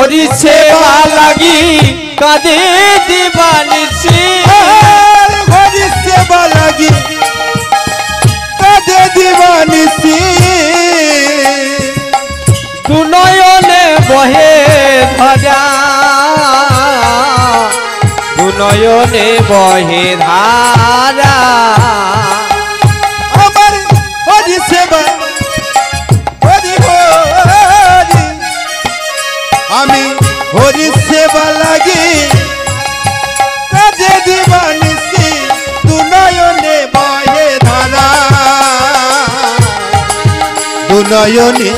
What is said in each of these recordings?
হরি সেবা লাগি কাঁদে দিবানিসি হরি সেবা লাগি কাঁদে দিবানিসি দুনয়নে বহে ধারা দুনয়নে বহে ধারা আমার হরি সেবা হরি হরি আমি হরি সেবা লাগি কাঁদে দিবানিসি দুনয়নে বহে ধারা দুনয়নে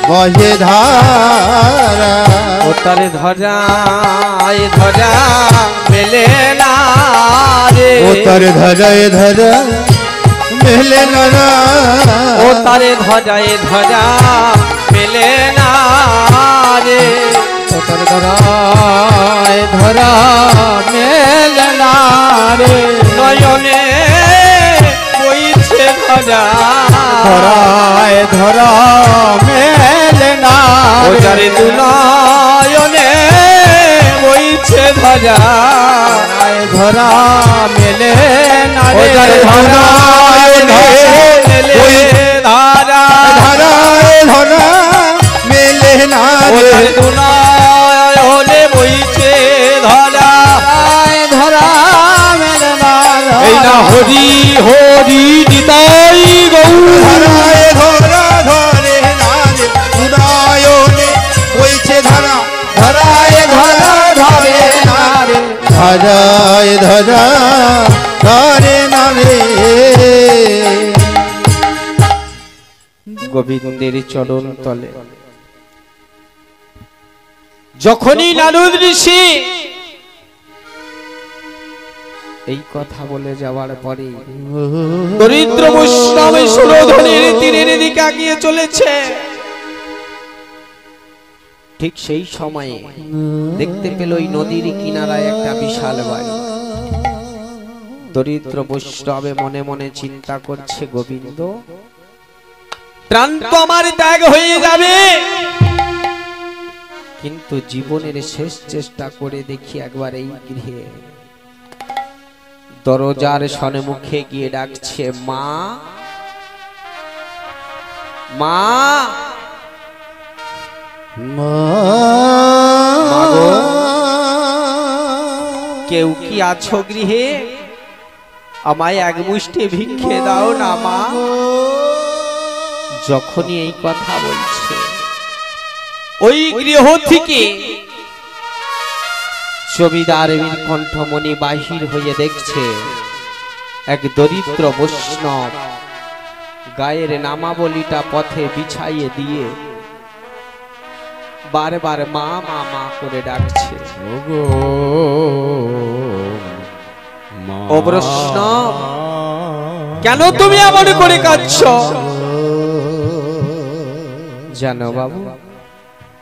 বহে ধারা ও তারে ধরা মেলে না রে ও তারে ধরা মেলে না ও তারে ধরা মেলে না রে ও তারে ধরা মেলে না রে নয়নে বইছে ধরা ধরা মেলে না ও তারে দুনয়নে বইছে ধরা ধরা মেলে না ও রে তারে ধরা মেলে ধারা ধরা মেলে না ও রে তারে দুনয়নে বইছে ধরা ধরা মেলে না এই না হরি হরি নিতাই গৌর ধরা ধরে না রে উদয়নে হইছে ধরা ধরায় ধরা ধরে না রে ধরায় ধরা ধরে না রে গোবিন্দের চরণ তলে যখনই নারদ ঋষি এই কথা বলে যাওয়ার পরে দরিদ্র বৈষ্ণব সুরধনের তীরের দিকে এগিয়ে চলেছে ঠিক সেই সময়ে দেখতে পেল ওই নদীর কিনারায় একটা বিশাল বাড়ি দরিদ্র বৈষ্ণবে মনে মনে চিন্তা করছে গোবিন্দ প্রাণ তো আমার ত্যাগ হয়ে যাবে কিন্তু জীবনের শেষ চেষ্টা করে দেখি একবার এই গৃহে দরজার সম্মুখে গিয়ে ডাকছে মা মা মাগো কেউ কি আছো গৃহে আমায় এক মুষ্টি ভিক্ষে দাও না মা যখনই এই কথা বলছে ওই গৃহ থেকে জমিদার কণ্ঠমণি বাহির হয়ে দেখছে এক দরিদ্র বৈষ্ণব গায়ের নামাবলিটা পথে বিছাইয়ে দিয়ে বারবার মা মা মা করে ডাকছে ও বৈষ্ণব কেন তুমি এমন করে কাঁদছো জানো বাবু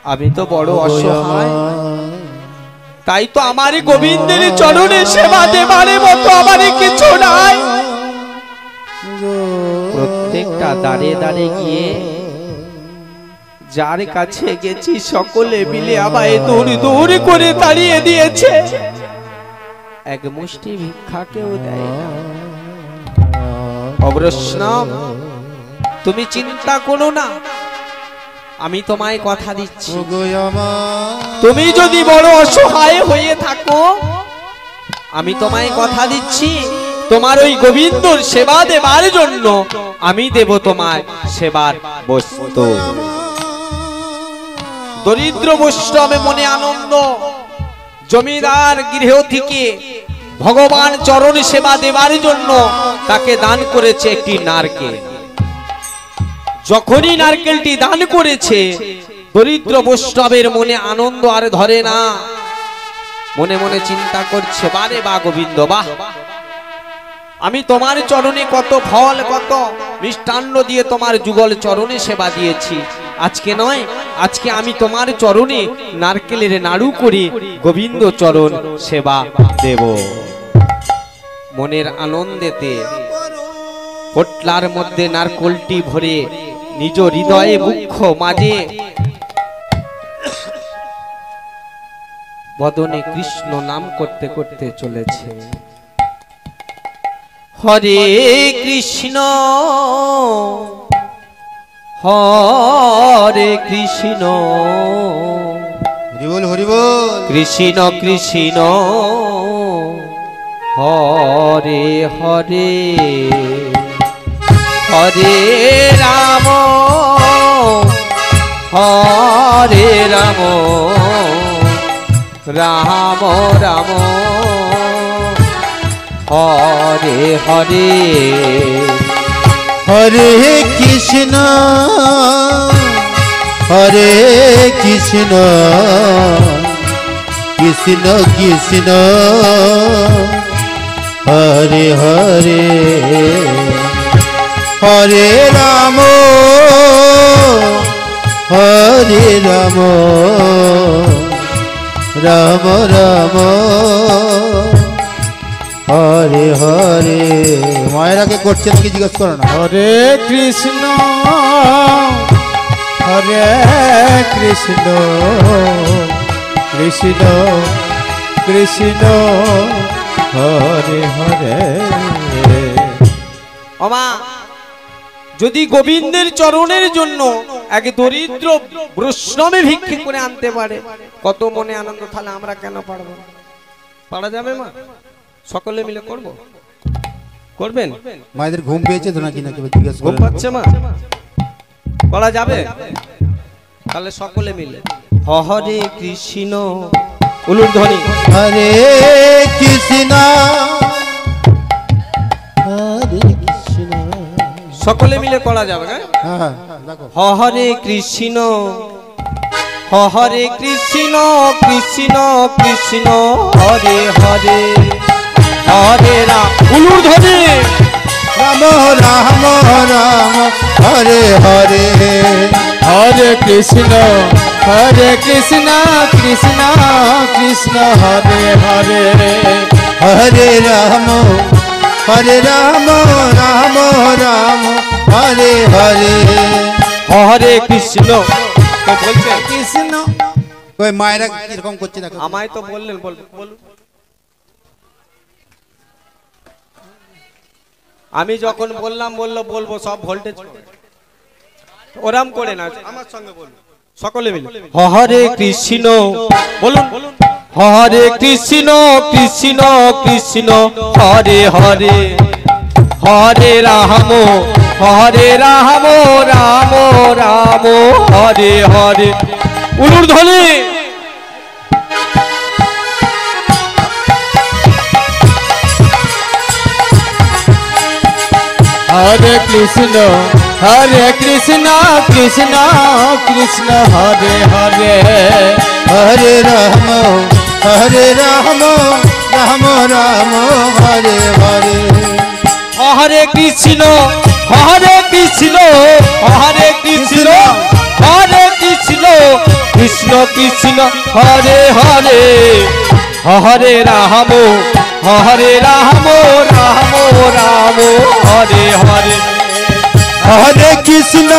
আমি তো বড় অসহায় তাই তো আমার গোবিন্দের চরণে সেবা দেবার মতো আমার কিছু নাই প্রত্যেকটা দাঁড়ে দাঁড়ে গিয়ে যার কাছে গেছি সকলে মিলে আমায় দৌড় দৌড় করে তাড়িয়ে দিয়েছে এক মুষ্টি ভিক্ষা কেউ দেয় না অবশ্যই তুমি চিন্তা করো না আমি তোমায় কথা দিচ্ছি তুমি যদি বড় অসহায় হয়ে থাকো আমি তোমায় কথা দিচ্ছি তোমার ওই গোবিন্দর সেবা দেবার জন্য আমি দেব তোমায় সেবার বস্তু দরিদ্র বৈষ্ণবে মনে আনন্দ জমিদার গৃহ থেকে ভগবান চরণ সেবা দেবার জন্য তাকে দান করেছে একটি নারকেল যখনই নারকেলটি দান করেছে দরিদ্র বৈষ্ণবের মনে আনন্দ আর ধরে না মনে মনে চিন্তা করছে বারে বা গোবিন্দ বাহ আমি তোমার চরণে কত ফল কত মিষ্টান্ন দিয়ে তোমার যুগল চরণে সেবা দিয়েছি আজকে নয় আজকে আমি তোমার চরণে নারকেলের নাড়ু করে গোবিন্দ চরণ সেবা দেব মনের আনন্দেতে পোটলার মধ্যে নারকেলটি ভরে নিজ হৃদয়ে মুখ্য মাঝে বদনে কৃষ্ণ নাম করতে করতে চলেছে। হরে কৃষ্ণ হরে কৃষ্ণ হরিবল হরিবল, কৃষ্ণ কৃষ্ণ হরে হরে, হরে রাম হরে রাম, রাম রাম হরে হরে, হরে কৃষ্ণ হরে কৃষ্ণ কৃষ্ণ কৃষ্ণ হরে হরে, হরে রাম হরে রাম, রাম রাম হরে হরে। মায়েরাকে করছে নাকি জিজ্ঞেস করো না। হরে কৃষ্ণ হরে কৃষ্ণ কৃষ্ণ কৃষ্ণ হরে হরে। ওমা, যদি গোবিন্দের চরণের জন্য এক দরিদ্র বৈষ্ণবে ভিক্ষে করে আনতে পারে, কত মনে আনন্দ, তাহলে আমরা কেন পারবো না? পারা যাবে মা? সকলে মিলে করব, করবেন? মায়েদের ঘুম পেয়েছে তো নাকি নাকি জিজ্ঞেস ঘুম করো। পাচ্ছে মা? করা যাবে? তাহলে সকলে মিলে হরে কৃষ্ণ উলুর ধ্বনি, হরে কৃষ্ণ হরে কৃষ্ণ, সকলে মিলে করা যাবে। হ্যাঁ দেখো, হরে কৃষ্ণ হরে কৃষ্ণ কৃষ্ণ কৃষ্ণ হরে হরে, হরে রাম উলুর ধ্বনি, রাম রাম রাম হরে হরে, হরে কৃষ্ণ কৃষ্ণ কৃষ্ণ হরে হরে, হরে রাম রাম রাম হরে হরে, হরে কৃষ্ণ। তো বলছেন কৃষ্ণ। ওই মায়েরা কিরকম করছে দেখো। আমায় তো বললেন, বলুন। আমি যখন বললাম বলবো সব ভোল্টেজ ওরাম করে না, আমার সঙ্গে বলুন সকলে মিলে হরে কৃষ্ণ বলুন, হরে কৃষ্ণ কৃষ্ণ কৃষ্ণ হরে হরে, হরে রাম রাম রাম হরে হরে উলুর ধ্বনি, হরে কৃষ্ণ কৃষ্ণ কৃষ্ণ হরে হরে, হরে রাম রাম রাম হরে হরে, হরে কৃষ্ণ কৃষ্ণ হরে কৃষ্ণ কৃষ্ণ কৃষ্ণ হরে হরে, হরে রাম রাম রাম হরে হরে, হরে কৃষ্ণ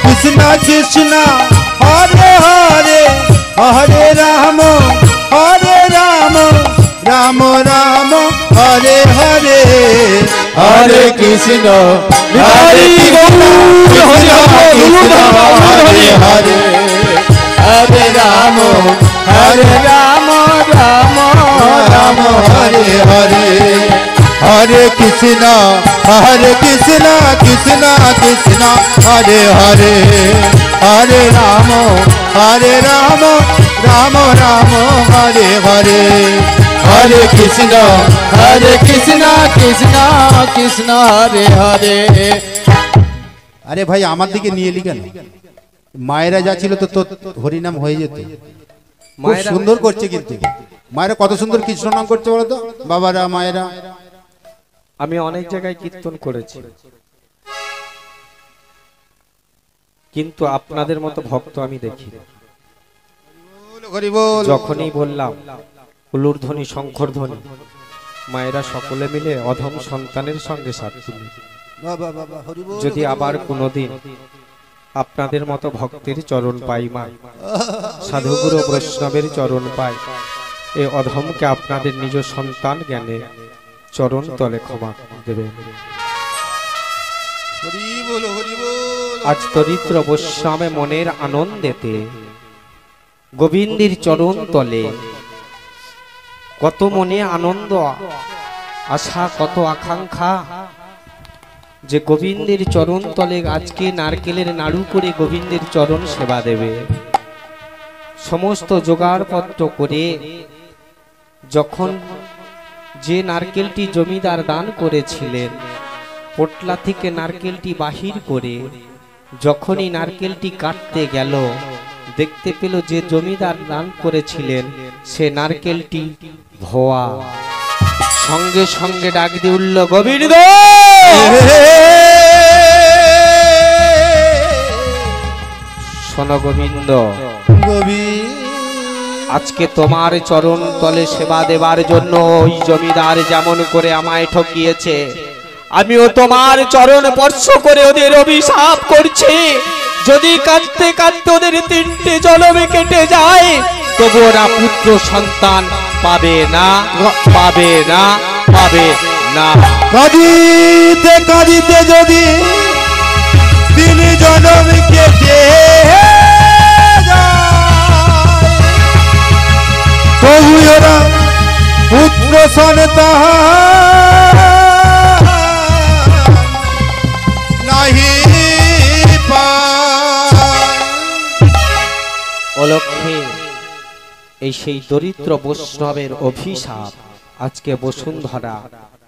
কৃষ্ণ কৃষ্ণ হরে হরে, হরে রাম রাম রাম হরে হরে, হরে কৃষ্ণ হরি গৌর হরি কৃষ্ণ হরে হরে, হরে রাম রাম রাম হরে হরে, হরে কৃষ্ণ কৃষ্ণ কৃষ্ণ হরে হরে, হরে রাম রাম রাম হরে হরে, হরে কৃষ্ণ কৃষ্ণ কৃষ্ণ হরে হরে। আরে ভাই আমার দিকে নিয়ে এলি কেন? মায়েরা যা ছিল তো তোর হরিনাম হয়ে যেত। খুব সুন্দর করছে কিন্তু মায়েরা, কত সুন্দর কৃষ্ণ নাম করছে বলতো বাবারা মায়েরা। আমি অনেক জায়গায় কীর্তন করেছি, কিন্তু আপনাদের মতো ভক্ত আমি দেখি। যখনই বললাম হুলুর ধ্বনি শঙ্কর ধ্বনি, মায়েরা সকলে মিলে অধম সন্তানের সঙ্গে সাথ দিল। যদি আবার কোনোদিন আপনাদের মতো ভক্তের চরণ পাই মা, সাধুগুরু বৈষ্ণবের চরণ পাই। এই অধমকে আপনাদের নিজ সন্তান জ্ঞানে চরণ তলে ক্ষমা দেবেন। হরি বল হরি বল। আজ দরিদ্র বৈষ্ণবে মনের আনন্দেতে গোবিন্দের চরণ তলে কত মনে আনন্দ আশা, কত আকাঙ্ক্ষা যে গোবিন্দের চরণ তলে আজকে নারকেলের নাড়ু করে গোবিন্দের চরণ সেবা দেবে। সমস্ত জোগাড়পত্র করে যখন যে নারকেলটি জমিদার দান করেছিলেন, পোটলা থেকে নারকেলটি বাহির করে যখনই নারকেলটি কাটতে গেল, দেখতে পেল যে জমিদার দান করেছিলেন সে নারকেলটি ভোয়া। সঙ্গে সঙ্গে ডাক দিয়ে উঠল, গোবিন্দ শোনো গোবিন্দ, আজকে তোমার চরণ তলে সেবা দেবার জন্য ওই জমিদার যেমন করে আমায় ঠকিয়েছে, আমিও তোমার চরণ স্পর্শ করে ওদের অভিশাপ করছি। যদি কাঁদতে কাঁদতে ওদের 3টে জনমে কেটে যায়, তবু ওরা পুত্র সন্তান পাবে না, পাবে না, পাবে না। কাঁদিতে কাঁদিতে যদি 3 জনম কেটে তবু ওরা পুত্র সন্তান নাহি পায়। অলক্ষে এই সেই দরিদ্র বৈষ্ণবের অভিশাপ, আজকে বসুন্ধরা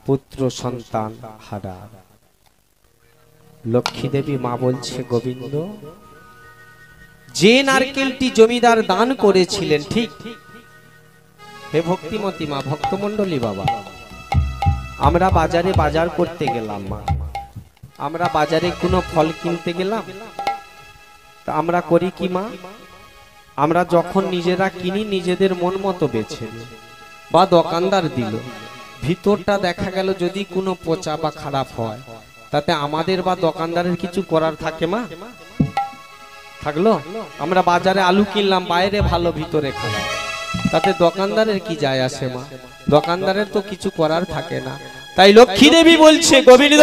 পুত্র সন্তান হারা। লক্ষ্মী দেবী মা বলছে, গোবিন্দ যে নারকেলটি জমিদার দান করেছিলেন, ঠিক হে ভক্তিমতী মা, ভক্তমণ্ডলী বাবা, আমরা বাজারে বাজার করতে গেলাম মা, আমরা বাজারে কোনো ফল কিনতে গেলাম, তা আমরা করি কি মা, আমরা যখন নিজেরা কিনি নিজেদের মন মতো বেছে নিই, বা দোকানদার দিল, ভিতরটা দেখা গেল যদি কোনো পচা বা খারাপ হয়, তাতে আমাদের বা দোকানদারের কিছু করার থাকে মা? থাকলো? আমরা বাজারে আলু কিনলাম, বাইরে ভালো ভিতরে খারাপ, তাতে দোকানদারের কি যায় আসে মা? দোকানদারের তো কিছু করার থাকে না। তাই লক্ষ্মী দেবী বলছে, গোবিন্দ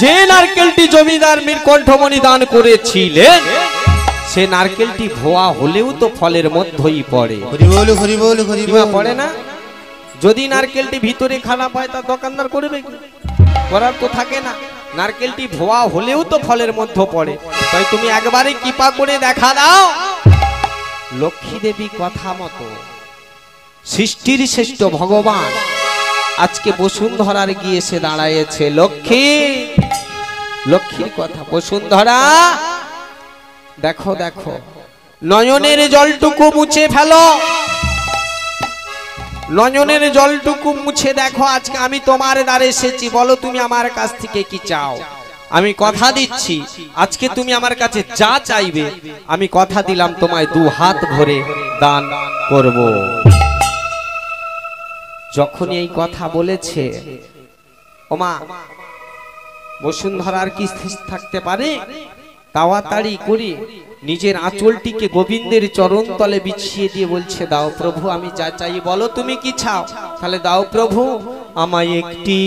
যে নারকেলটি জমিদার নীলকণ্ঠমণি দান করেছিলেন, সে নারকেলটি ভোয়া হলেও তো ফলের মধ্যেই পড়ে। হরি বল হরি বল হরি বল। পড়ে না? যদি নারকেলটি ভিতরে খারাপ হয় তা দোকানদার করবে কি? করার তো থাকে না। নারকেলটি ভোয়া হলেও তো ফলের মধ্যে পড়ে, তাই তুমি একবারে কৃপা করে দেখা দাও। লক্ষ্মী দেবী কথা মতো সৃষ্টির শ্রেষ্ঠ ভগবান আজকে বসুন্ধরার গিয়ে এসে দাঁড়ায়েছে। লক্ষ্মী, লক্ষ্মীর কথা, বসুন্ধরা দেখো দেখো, নয়নের জলটুকু মুছে ফেলো, নয়নের জলটুকু মুছে দেখো, আজকে আমি তোমার দ্বারে এসেছি, বলো তুমি আমার কাছ থেকে কি চাও। আমি কথা দিচ্ছি, আজকে তুমি আমার কাছে যা চাইবে আমি কথা দিলাম তোমায় 2 হাত ভরে দান করব। যখন এই কথা বলেছে, ওমা বসুন্ধরার কি স্থির থাকতে পারে? তাড়াতাড়ি করে নিজের আঁচলটিকে গোবিন্দের চরণ তলে বিছিয়ে দিয়ে বলছে, দাও প্রভু, আমি যা চাই বলো তুমি কি চাও? তাহলে দাও প্রভু, আমায় একটি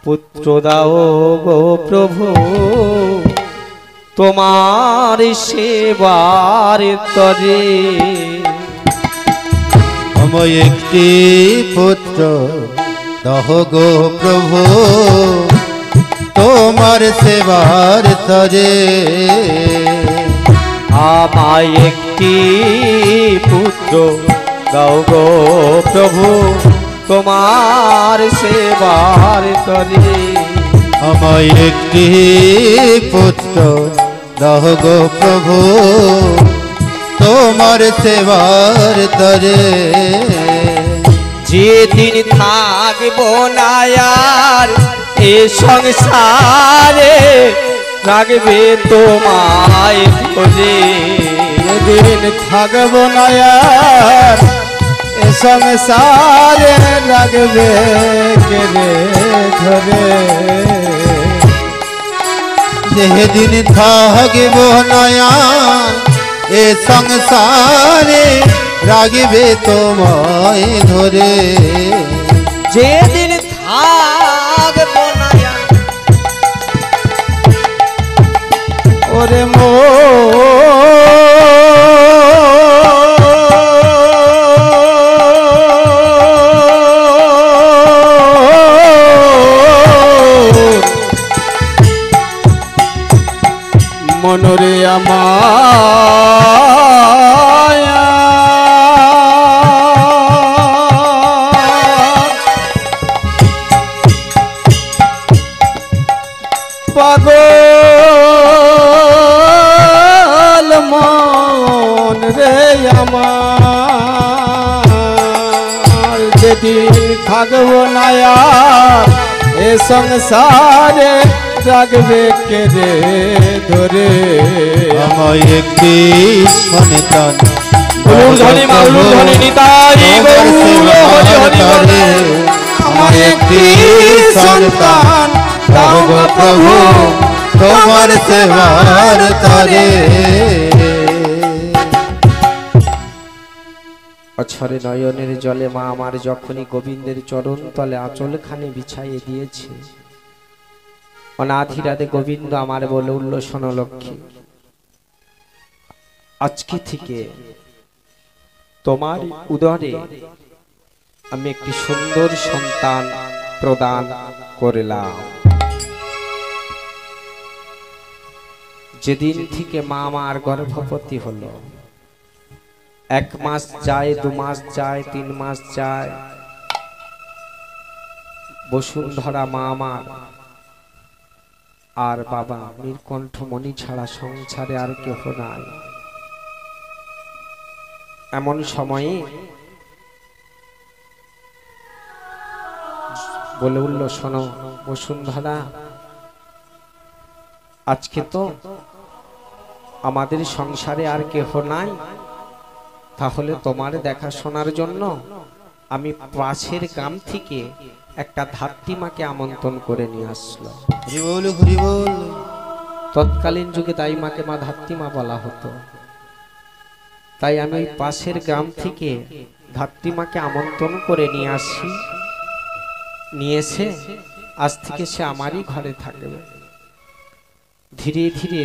পুত্র দাও গো প্রভু, তোমার সেবার তরে। আমায় একটি পুত্র দাও গো প্রভু, তোমার সেবার তরে। আমায় একটি পুত্র দাও গো প্রভু, তোমার সেবার তরে। আমায় একটি পুত্র দাও গো প্রভু, তোমার সেবার তরে। যেদিন থাকবো না আর এ সংসারে, রাখবে তোমায় ধরে। যেদিন থাকবো না আর এ সংসারে, রাখবে কে রে ধরে। যেদিন থাকব নয়ান এ সংসারে রাগবে তোমায় ধরে যেদিন থাকবো না ওরে মনরে পাগল মন রে আমার যেদিন থাকবো না এ সংসারে রাগবে কে রে ধরে আমায় একটি সন্তান ধনী মাউলু ধনী নিতাই গৌর হরি হরি বলে আমায় একটি সন্তান দাও গো প্রভু তোমার সেবার তরে অছরে নয়নের জলে মা আমার যখনই গোবিন্দের চরণ তলে আঁচলখানি বিছাইয়ে দিয়েছে অনাধি রাতে গোবিন্দ আমার বলে উঠল, শোনো লক্ষ্মী, আজকে থেকে তোমার উদরে আমি একটি সুন্দর সন্তান প্রদান করলাম। যেদিন থেকে মা আমার গর্ভবতী হলো, 1 মাস যায়, 2 মাস যায়, 3 মাস যায়, বসুন্ধরা মা আমার আর বাবা নীলকণ্ঠমণি ছাড়া সংসারে আর কেহ নাই। এমন সময়ে বলে উঠল, শোনো বসুন্ধরা, আজকে তো আমাদের সংসারে আর কেহ নাই, তাহলে তোমার দেখাশোনার জন্য আমি পাশের গ্রাম থেকে একটা ধাত্রীমাকে আমন্ত্রণ করে নিয়ে আসলো। তৎকালীন যুগে তাই মাকে মা ধাত্রীমা বলা হতো। তাই আমি ওই পাশের গ্রাম থেকে ধাত্রীমাকে আমন্ত্রণ করে নিয়ে আসি, নিয়ে এসে আজ থেকে সে আমারই ঘরে থাকবে। ধীরে ধীরে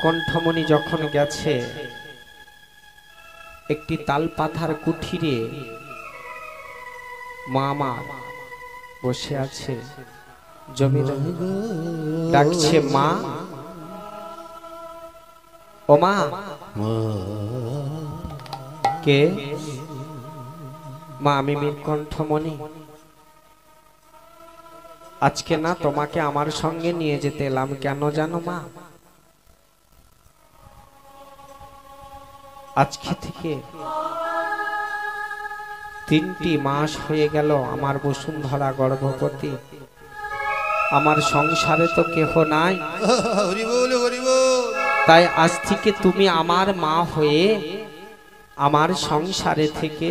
কণ্ঠমণি যখন গেছে, একটি তাল পাথার কুঠিরে মা বসে আছে, জমির ডাকছে, মা ও মা। কে? মা আমি নীলকণ্ঠমণি, আজকে না তোমাকে আমার সঙ্গে নিয়ে যেতে এলাম। কেন জানো মা? আজকে থেকে 3টি মাস হয়ে গেল আমার বসুন্ধরা গর্ভবতী, আমার সংসারে তো কেহ নাই, তাই আজ থেকে তুমি আমার মা হয়ে আমার সংসারে থেকে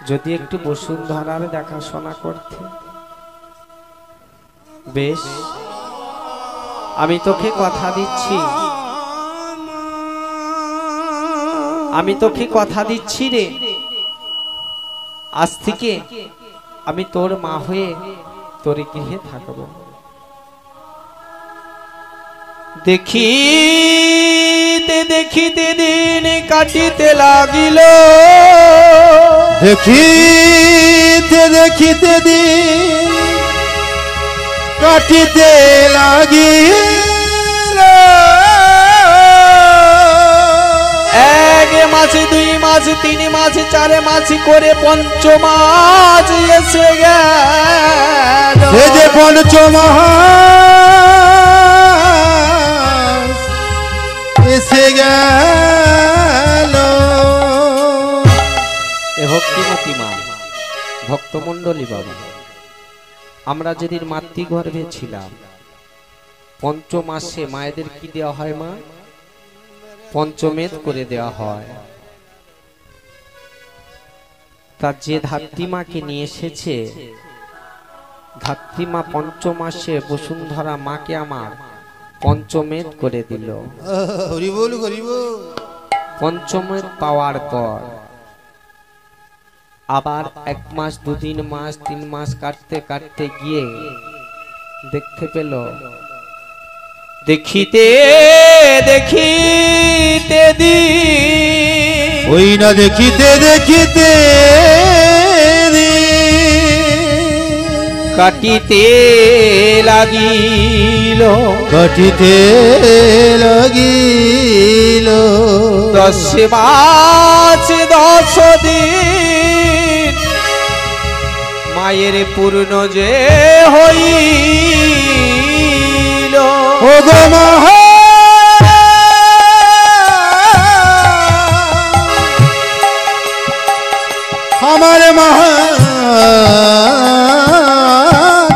যদি একটু বসুন্ধরার দেখাশোনা করতে। বেশ, আমি তোকে কথা দিচ্ছি, আমি তোকে কথা দিচ্ছি রে, আজ থেকে আমি তোর মা হয়ে তোর গৃহে থাকব। দেখিতে দেখিতে দিন কাটিতে লাগিল, দেখিতে দেখিতে দিন কাটিতে লাগিল, 1 মাস 2 মাস 3 মাস 4 মাস করে 5 মাস এসে গেল। সে যে 5 মাস এসে গেল। এ ভক্তিমতী মা, ভক্তমণ্ডলী বাবা, আমরা যেদিন মাতৃগর্ভে ছিলাম, 5 মাসে মায়েদের কি দেওয়া হয় মা? পঞ্চমেদ করে দেওয়া হয়। তার যে ধাত্রীমাকে নিয়ে এসেছে, ধাত্রীমা 5 মাসে বসুন্ধরা মাকে আমার পঞ্চমেদ করে দিল। হরি বল হরি বল। পঞ্চমেদ পাওয়ার পর আবার 1 মাস 2 মাস 3 মাস কাটতে কাটতে গিয়ে দেখতে পেল, দেখিতে দেখিতে দিন ওই না দেখিতে দেখিতে কাটিতে লাগিল, কাটিতে লাগিল। 10 মাস 10 দিন মায়ের পূর্ণ যে হইল। ও গো মহা আমার মহা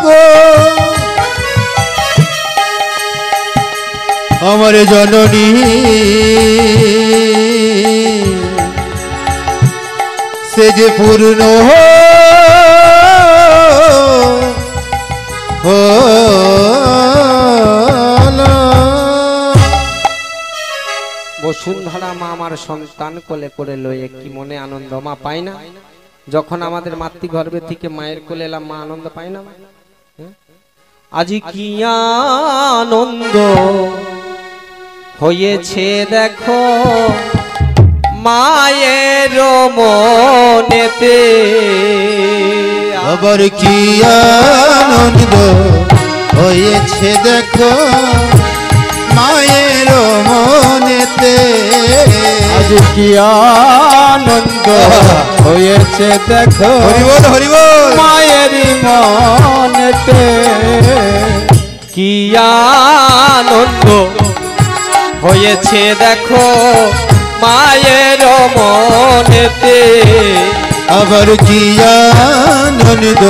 গো, আমার জননী সে যে পূর্ণ বসুন্ধরা মা আমার সন্তান কোলে করে লয়ে কি মনে আনন্দ মা পাই না? যখন আমাদের মাতৃগর্ভে থেকে মায়ের কোলে এলাম মা আনন্দ পাই না? আজি কি আনন্দ হয়েছে দেখো মায়ের মনেতে, আবার কি আনন্দ হয়েছে দেখো মায়ের মনেতে। আজ কি আনন্দ হয়েছে দেখো হরিবল হরিবল। মায়ের মনেতে। কি আনন্দ হয়েছে দেখো মায়ের মনেতে, আবার কি আনন্দ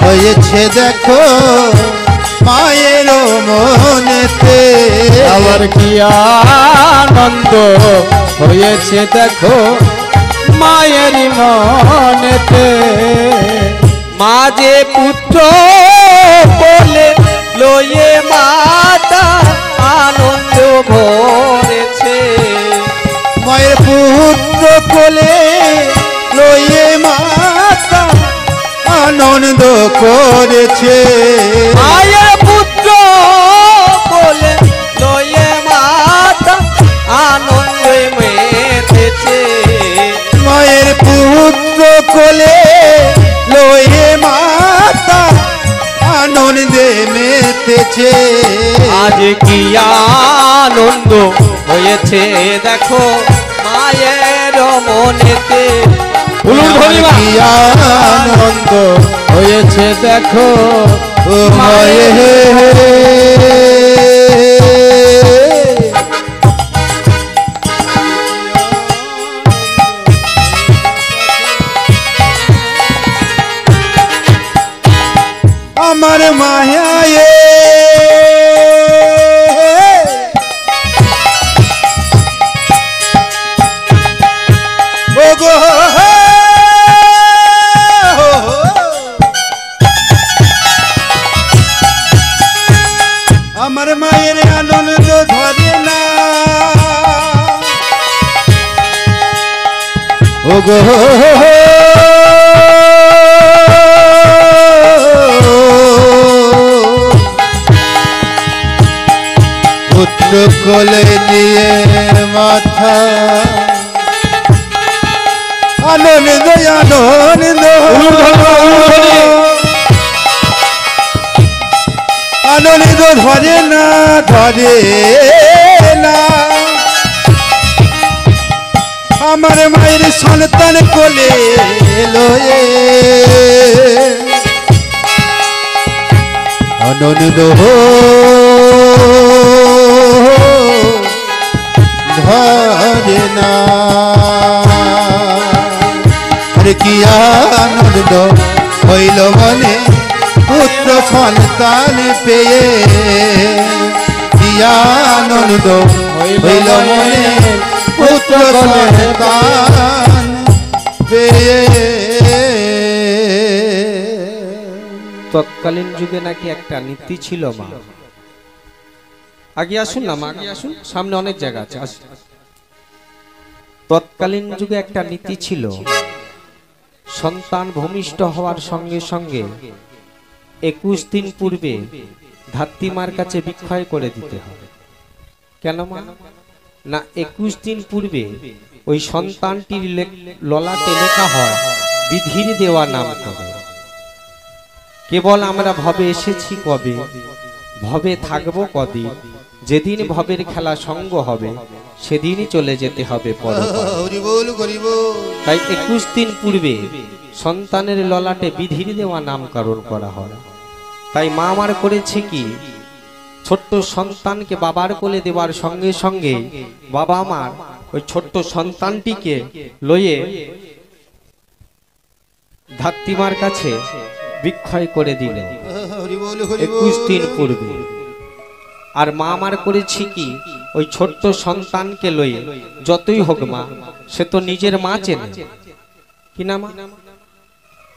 হয়েছে দেখো মায়ের মনেতে। আবার কি আনন্দ হয়েছে দেখো মায়ের মনেতে। মা যে পুত্র বলে লয়ে মাতা আনন্দ ভরেছে, মায়ের পুত্র কোলে লয়ে মাতা আনন্দ করেছে। মায়ের পুত্র বলে লয়ে মাতা আনন্দ মেতেছে, মায়ের পুত্র কোলে লয়ে মাতা আনন্দে মেতেছে। আজ কি আনন্দ হয়েছে দেখো মায়ের মনেতে। কি আনন্দ হয়েছে দেখো ও মায়ের আমার মায়ায় ও গো আমার মায়ের আনন্দ ধরে না ও গো পুত্র কোলে নিয়ে মাথা আনন্দ আনন্দ আনন্দ ধরে না ধরে না আমার মায়ের সন্তান কোলে লয়ে আনন্দ ধরে না। আরে কি আনন্দ হইল মনে পুত্র সন্তান পেয়ে, কি আনন্দ হইল মনে পুত্র সন্তান পেয়ে। তৎকালীন যুগে নাকি একটা নীতি ছিল মা, আগে আসুন না মা, আগে আসুন, সামনে অনেক জায়গা আছে, আসুন। তৎকালীন যুগে একটা নীতি ছিল, সন্তান ভূমিষ্ঠ হওয়ার সঙ্গে সঙ্গে 21 দিন পূর্বে ধাত্রীমার কাছে বিক্ষয় করে দিতে হবে। কেন মা? না, 21 দিন পূর্বে ওই সন্তানটির ললাটে লেখা হয় বিধির দেওয়া নাম কবে। কেবল আমরা ভবে এসেছি কবে, ভবে থাকবো কদিন, যেদিন ভবের খেলা সঙ্গ হবে সেদিনই চলে যেতে হবে পরপারে। তাই 21 দিন পূর্বে সন্তানের ললাটে বিধির দেওয়া নামকরণ করা হয়। তাই মা আমার করেছে কি, ছোট্ট সন্তানকে বাবার কোলে দেওয়ার সঙ্গে সঙ্গে বাবা আমার ওই ছোট্ট সন্তানটিকে লয়ে ধাত্রীমার কাছে বিক্ষয় করে দিল 21 দিন পূর্বে। আর মা আমার করেছি কি, ওই ছোট্ট সন্তানকে লয়ে, যতই হোক মা, সে তো নিজের মা চেনে কি না মা?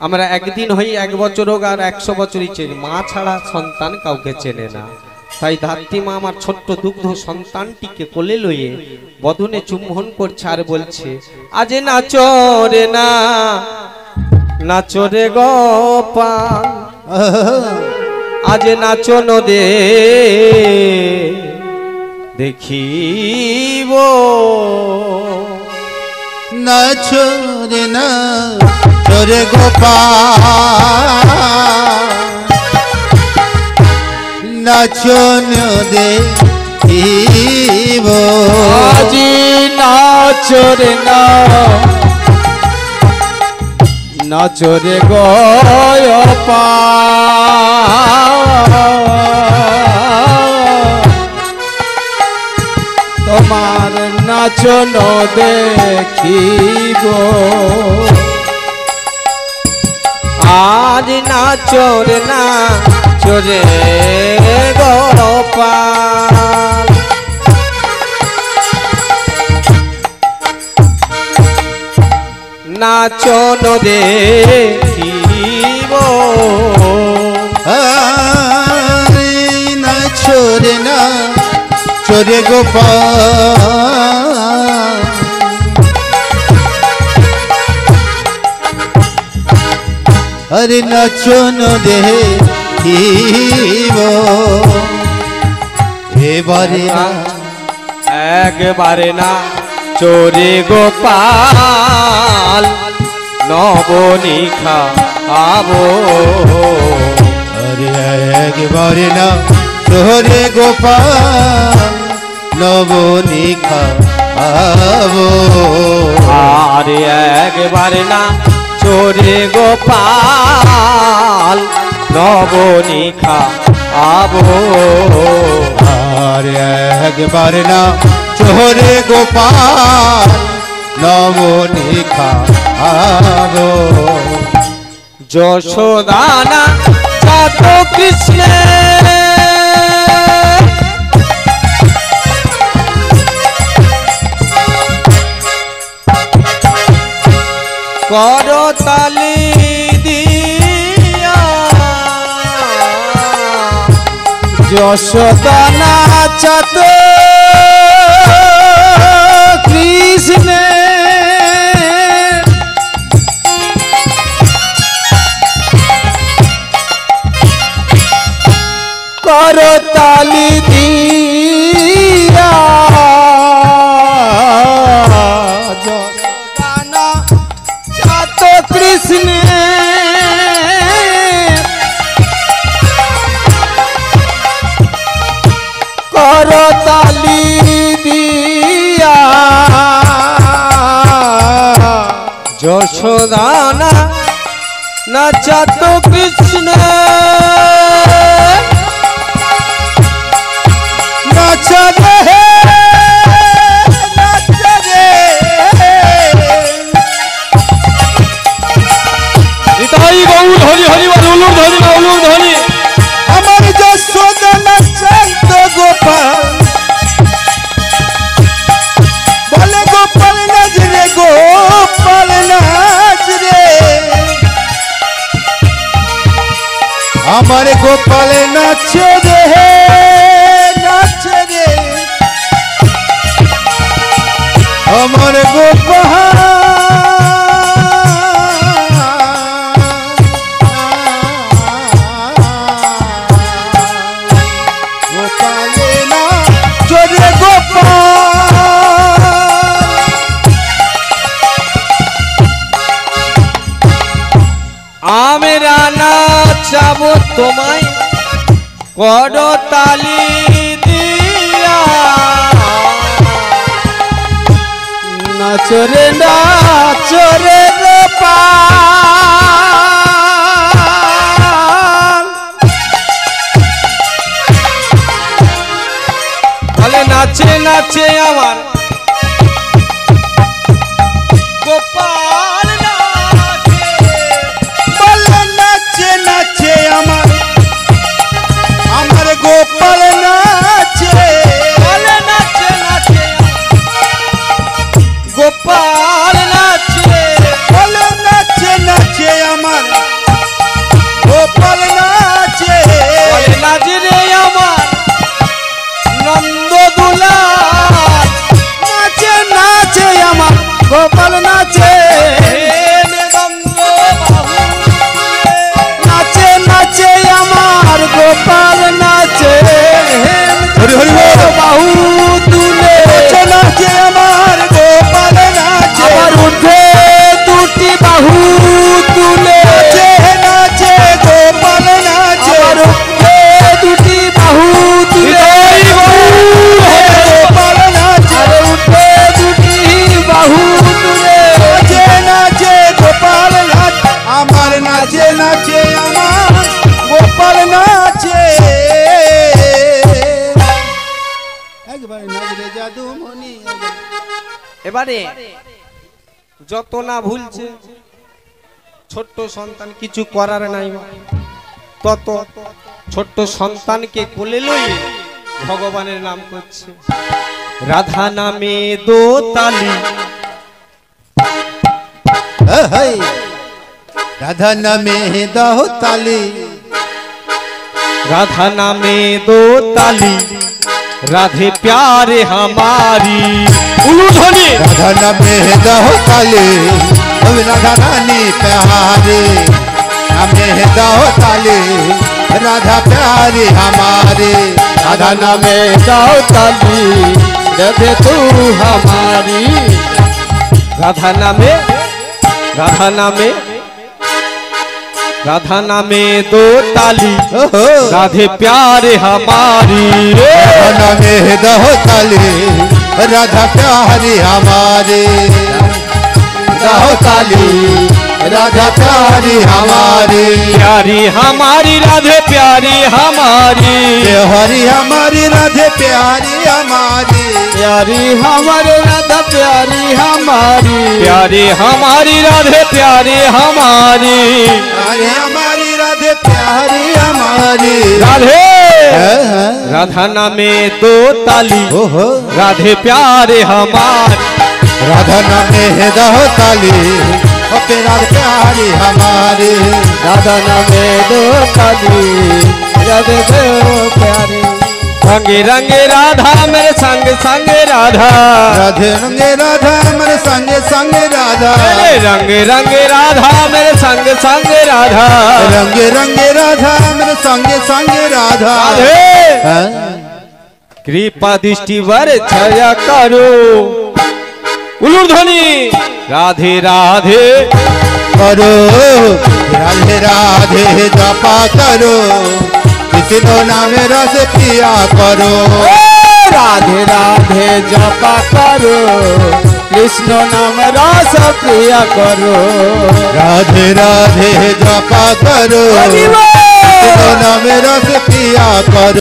আমরা একদিন হই, 1 বছর হোক আর 100 বছরই চেনে, মা ছাড়া সন্তান কাউকে চেনে না। তাই ধাত্রীমা আমার ছোট্ট দুগ্ধ সন্তানটিকে কোলে লয়ে বদনে চুম্বন করছে আর বলছে, আজ নাচো রে না, নাচো রে গোপাল, আজ নাচো নদে দেখিব, নাচো রে না তোরে গোপাল, নাচো দেখিব, আজি নাচরে না, নাচরে গোপাল, তোমার নাচন দেখিব, আজ নাচো রে না চোরে গোপাল, নাচো দেখিব, নাচো রে না চোরে গোপাল, আরে নাচন দেখিব, এবারে একবারে না চোরে গোপাল, নবনিখা আবো, আরে একবারে না তোরে গোপাল, নবনিখা আবো, আরে একবারে না চোরে গোপাল, নবনিখা আবো, আরে একবারে না তোরে গোপাল, নবনিখা আবো, যশোদানা চাত কৃষ্ণ, করতালি দিয়া, যশোদানা চাত কৃষ্ণ, করতালি দিয়া, যশোদানা চাত কৃষ্ণ, করতালি দিয়া, যশোদানা নাচাত কৃষ্ণ, নাচা রে, নাচা রে, নিতাই গৌর হরি হরি বল, উলুর ধরি না, উলুর ধরি, আমার যশোদানা চান্ত গোপাল, বলে গোপাল নাচ রে, গোপাল নাচ রে, আমার গোপাল নাচ রে, নাচ রে, গোপালে না চরে গোপাল আমরা নাচাবো তোমায় করতালি দিয়া নাচরে নাচরে গোপাল বলে নাচে নাচে আমার গোপাল নাচে বলে নাচে নাচে আমার গোপাল নাচে বলে নাচে নাচে গোপাল নাচে বলে নাচে নাচে আমার গোপাল নাচে বলে নাচে রে আমার নন্দ দুলাল নাচে নাচে আমার গোপাল নাচে নাচে নাচে আমার গোপাল নাচে হরি হরি বাহু তুলে নাচে নাচে আমার গোপাল নাচে আবার উঠে দুটি বাহু তুলে নাচে নাচে গোপাল নাচে আবার উঠে দুটি বাহু তুলে গোপাল নাচে আরে উঠে দুটি বাহু তুলে নাচে নাচে গোপাল নাচে আমার নাচে নাচে আমার গোপাল নাচে একবার নাচরে জাদু মনি এবারে যত না ভুলছে ছোট্ট সন্তান কিছু করার নাই তত ছোট্ট সন্তানকে কোলে লইয়ে ভগবানের নাম করছে রাধা নামে দোতালি রাধা নামে দাও তালি राधा नामे दो ताली राधे प्यारे हमारी उलूधनी राधा नामे दाओ ताली राधा रानी प्यारे नामे दाओ ताली राधा प्यारी हमारी राधा नामे दाओ ताली राधे तू हमारी राधा नामे दो ताली राधे प्यारे हमारी राधा नामे दाओ ताली राधा प्यारी हमारी दाओ ताली राधा प्यारी हमारी प्यारी हमारी राधे प्यारी हमारी हरी हमारी राधे प्यारी हमारी प्यारी हमारे राधा प्यारी हमारी प्यारी हमारी राधे प्यारी हमारी हरी हमारी राधे प्यारी हमारी राधे राधा नामे दो ताली ओहो राधे प्यारे हमारे राधा नामे दाओ ताली राधा प्यारी हमारी राधा नामे दो ताली राधे दो प्यारी रंगे रंगे राधा मेरे संग संग राधा राधे रंगे राधा मेरे संगे संग राधा रंगे रंगे राधा मेरे संग संग राधा रंगे रंगे राधा मेरे संगे संगे राधा राधे कृपा दृष्टि वर छया करो उलूध्वनि राधे राधे करो राधे राधे जपा करो कृष्ण नाम रस पिया करो राधे राधे जपा करो कृष्ण नाम रस प्रिया करो राधे राधे जपा करो कृष्ण नाम रस पिया करो